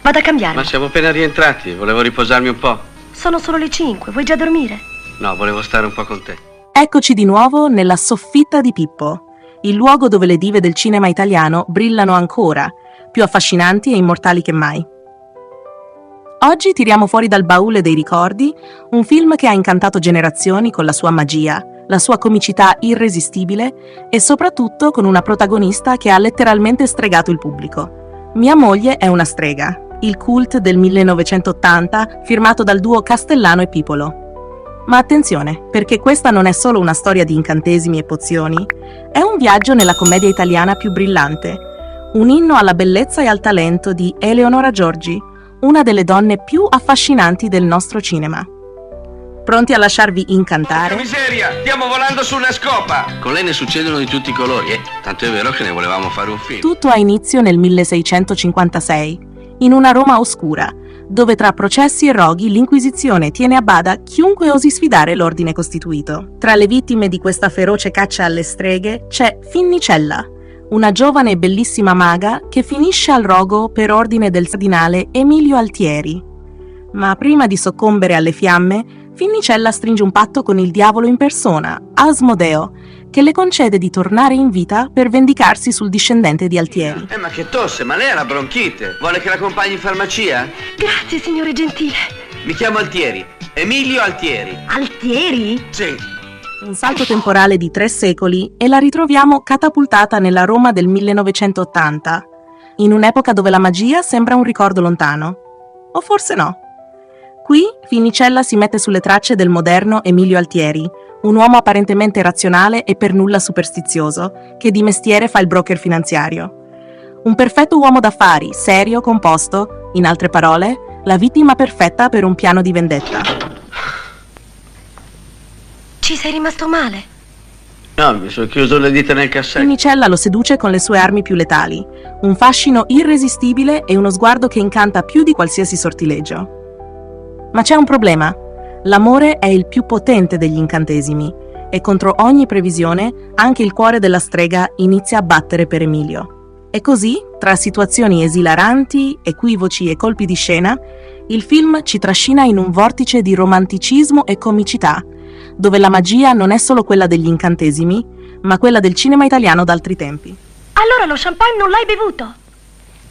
Vado a cambiarmi. Ma siamo appena rientrati, volevo riposarmi un po'. Sono solo le 5, vuoi già dormire? No, volevo stare un po' con te. Eccoci di nuovo nella soffitta di Pippo, il luogo dove le dive del cinema italiano brillano ancora, più affascinanti e immortali che mai. Oggi tiriamo fuori dal baule dei ricordi un film che ha incantato generazioni con la sua magia, la sua comicità irresistibile e soprattutto con una protagonista che ha letteralmente stregato il pubblico. Mia moglie è una strega, il cult del 1980 firmato dal duo Castellano e Pipolo. Ma attenzione, perché questa non è solo una storia di incantesimi e pozioni, è un viaggio nella commedia italiana più brillante, un inno alla bellezza e al talento di Eleonora Giorgi, una delle donne più affascinanti del nostro cinema. Pronti a lasciarvi incantare? Porca miseria, stiamo volando su una scopa! Con lei ne succedono di tutti i colori, tanto è vero che ne volevamo fare un film. Tutto ha inizio nel 1656, in una Roma oscura, dove tra processi e roghi l'Inquisizione tiene a bada chiunque osi sfidare l'ordine costituito. Tra le vittime di questa feroce caccia alle streghe c'è Finnicella, una giovane e bellissima maga che finisce al rogo per ordine del cardinale Emilio Altieri. Ma prima di soccombere alle fiamme, Finnicella stringe un patto con il diavolo in persona, Asmodeo, che le concede di tornare in vita per vendicarsi sul discendente di Altieri. Ma che tosse, ma lei ha la bronchite. Vuole che l'accompagni in farmacia? Grazie, signore gentile. Mi chiamo Altieri, Emilio Altieri. Altieri? Sì. Un salto temporale di 3 secoli e la ritroviamo catapultata nella Roma del 1980, in un'epoca dove la magia sembra un ricordo lontano. O forse no. Qui Finnicella si mette sulle tracce del moderno Emilio Altieri, un uomo apparentemente razionale e per nulla superstizioso, che di mestiere fa il broker finanziario. Un perfetto uomo d'affari, serio, composto, in altre parole, la vittima perfetta per un piano di vendetta. Ci sei rimasto male? No, mi sono chiuso le dita nel cassetto. Finnicella lo seduce con le sue armi più letali, un fascino irresistibile e uno sguardo che incanta più di qualsiasi sortilegio. Ma c'è un problema. L'amore è il più potente degli incantesimi e contro ogni previsione anche il cuore della strega inizia a battere per Emilio. E così, tra situazioni esilaranti, equivoci e colpi di scena, il film ci trascina in un vortice di romanticismo e comicità, dove la magia non è solo quella degli incantesimi, ma quella del cinema italiano d'altri tempi. Allora lo champagne non l'hai bevuto?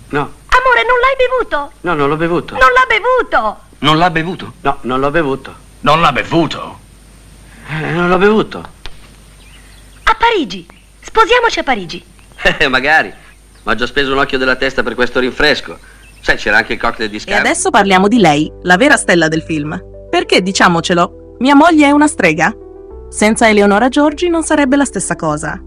No. Amore, non l'hai bevuto? No, non l'ho bevuto. Non l'ha bevuto! Non l'ha bevuto? No, non l'ho bevuto. Non l'ha bevuto? Non l'ho bevuto. A Parigi! Sposiamoci a Parigi! Magari. Ma ho già speso un occhio della testa per questo rinfresco. Sai, c'era anche il cocktail di E scarpe. adesso parliamo di lei, la vera stella del film. Perché, diciamocelo, mia moglie è una strega? Senza Eleonora Giorgi non sarebbe la stessa cosa.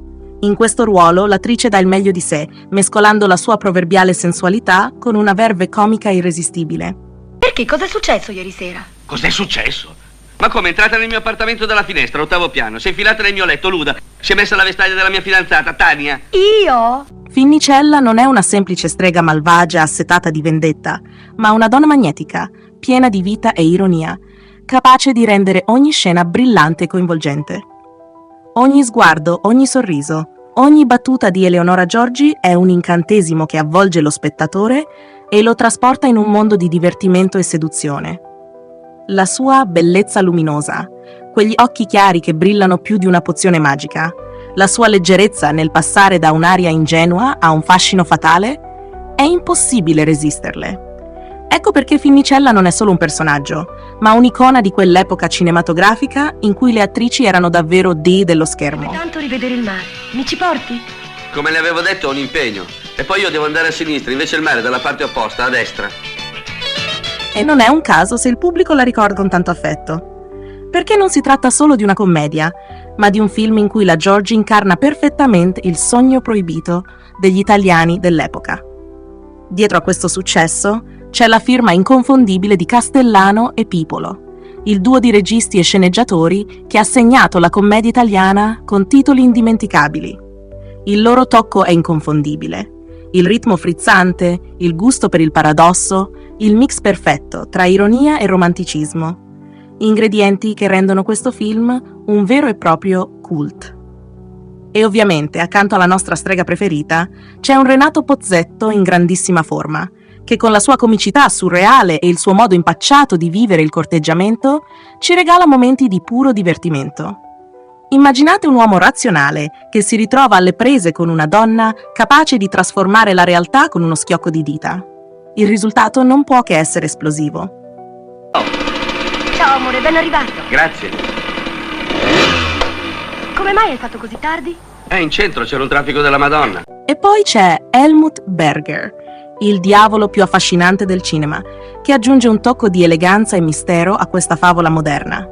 In questo ruolo l'attrice dà il meglio di sé, mescolando la sua proverbiale sensualità con una verve comica irresistibile. Perché? Cosa è successo ieri sera? Cos'è successo? Ma come, è entrata nel mio appartamento dalla finestra, 8° piano, si è infilata nel mio letto, nuda, si è messa alla vestaglia della mia fidanzata, Tania. Io? Finnicella non è una semplice strega malvagia assetata di vendetta, ma una donna magnetica, piena di vita e ironia, capace di rendere ogni scena brillante e coinvolgente. Ogni sguardo, ogni sorriso, ogni battuta di Eleonora Giorgi è un incantesimo che avvolge lo spettatore e lo trasporta in un mondo di divertimento e seduzione. La sua bellezza luminosa, quegli occhi chiari che brillano più di una pozione magica, la sua leggerezza nel passare da un'aria ingenua a un fascino fatale, è impossibile resisterle. Ecco perché Finnicella non è solo un personaggio, ma un'icona di quell'epoca cinematografica in cui le attrici erano davvero dei dello schermo. Tanto rivedere il mare. Mi ci porti? Come le avevo detto, ho un impegno. E poi io devo andare a sinistra, invece il mare è dalla parte opposta, a destra. E non è un caso se il pubblico la ricorda con tanto affetto. Perché non si tratta solo di una commedia, ma di un film in cui la Giorgi incarna perfettamente il sogno proibito degli italiani dell'epoca. Dietro a questo successo c'è la firma inconfondibile di Castellano e Pipolo, il duo di registi e sceneggiatori che ha segnato la commedia italiana con titoli indimenticabili. Il loro tocco è inconfondibile. Il ritmo frizzante, il gusto per il paradosso, il mix perfetto tra ironia e romanticismo. Ingredienti che rendono questo film un vero e proprio cult. E ovviamente, accanto alla nostra strega preferita, c'è un Renato Pozzetto in grandissima forma, che con la sua comicità surreale e il suo modo impacciato di vivere il corteggiamento ci regala momenti di puro divertimento. Immaginate un uomo razionale che si ritrova alle prese con una donna capace di trasformare la realtà con uno schiocco di dita. Il risultato non può che essere esplosivo. Ciao amore, ben arrivato. Grazie. Come mai hai fatto così tardi? In centro c'era un traffico della Madonna. E poi c'è Helmut Berger, il diavolo più affascinante del cinema, che aggiunge un tocco di eleganza e mistero a questa favola moderna.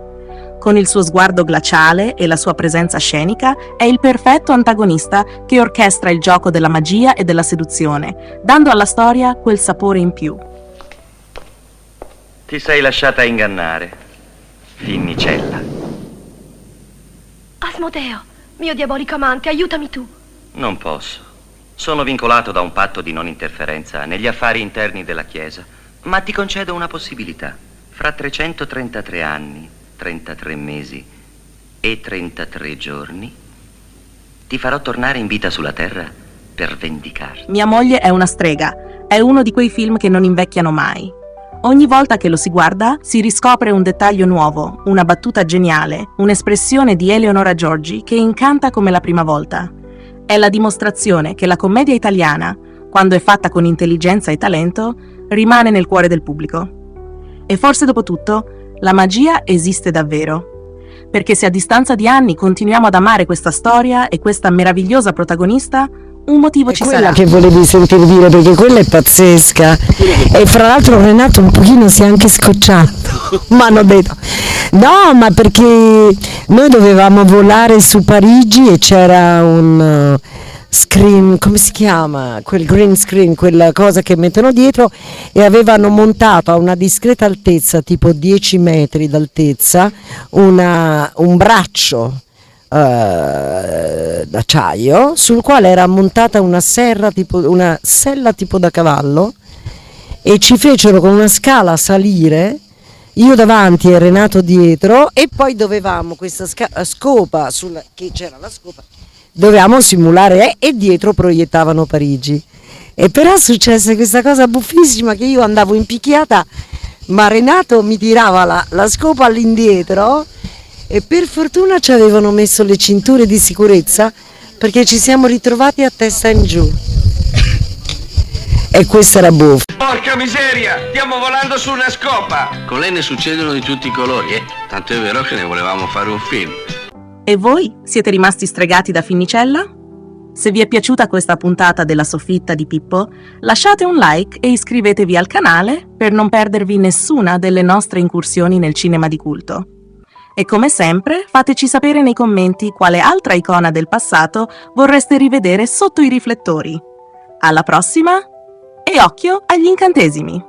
Con il suo sguardo glaciale e la sua presenza scenica, è il perfetto antagonista che orchestra il gioco della magia e della seduzione, dando alla storia quel sapore in più. Ti sei lasciata ingannare, Finnicella. Asmodeo, mio diabolico amante, aiutami tu. Non posso. Sono vincolato da un patto di non interferenza negli affari interni della Chiesa, ma ti concedo una possibilità. Fra 333 anni, 33 mesi e 33 giorni, ti farò tornare in vita sulla terra per vendicarti. Mia moglie è una strega, è uno di quei film che non invecchiano mai. Ogni volta che lo si guarda si riscopre un dettaglio nuovo, una battuta geniale, un'espressione di Eleonora Giorgi che incanta come la prima volta. È la dimostrazione che la commedia italiana, quando è fatta con intelligenza e talento, rimane nel cuore del pubblico. E forse dopo tutto, la magia esiste davvero. Perché se a distanza di anni continuiamo ad amare questa storia e questa meravigliosa protagonista, un motivo ci sarà. È quella che volevi sentir dire, perché quella è pazzesca. E fra l'altro Renato un pochino si è anche scocciato. Mi hanno detto. No, ma perché noi dovevamo volare su Parigi e c'era un screen, come si chiama? Quel green screen, quella cosa che mettono dietro, e avevano montato a una discreta altezza, tipo 10 metri d'altezza, un braccio d'acciaio sul quale era montata una sella tipo da cavallo, e ci fecero con una scala salire, io davanti e Renato dietro, e poi dovevamo questa scopa che c'era la scopa, dovevamo simulare e dietro proiettavano Parigi. E però successe questa cosa buffissima, che io andavo impicchiata ma Renato mi tirava la scopa all'indietro, e per fortuna ci avevano messo le cinture di sicurezza, perché ci siamo ritrovati a testa in giù. E questo era buffo. Porca miseria, stiamo volando su una scopa. Con lei ne succedono di tutti i colori, tanto è vero che ne volevamo fare un film. E voi siete rimasti stregati da Finnicella? Se vi è piaciuta questa puntata della Soffitta di Pippo, lasciate un like e iscrivetevi al canale per non perdervi nessuna delle nostre incursioni nel cinema di culto. E come sempre, fateci sapere nei commenti quale altra icona del passato vorreste rivedere sotto i riflettori. Alla prossima e occhio agli incantesimi!